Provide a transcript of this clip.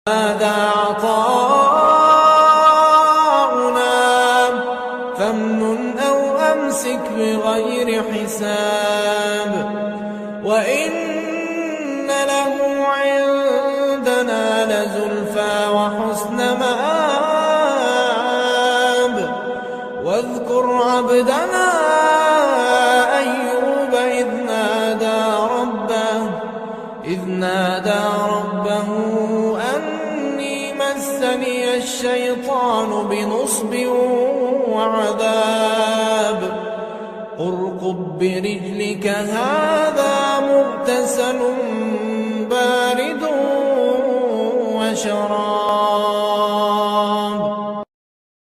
هذا عطاؤنا فامنن أو أمسك بغير حساب وإن له عندنا لزلفى وحسن مآب واذكر عبدنا أيوب إذ نادى ربه أني مسني الشيطان بنصب وعذاب اركض برجلك هذا مغتسل بارد وشراب.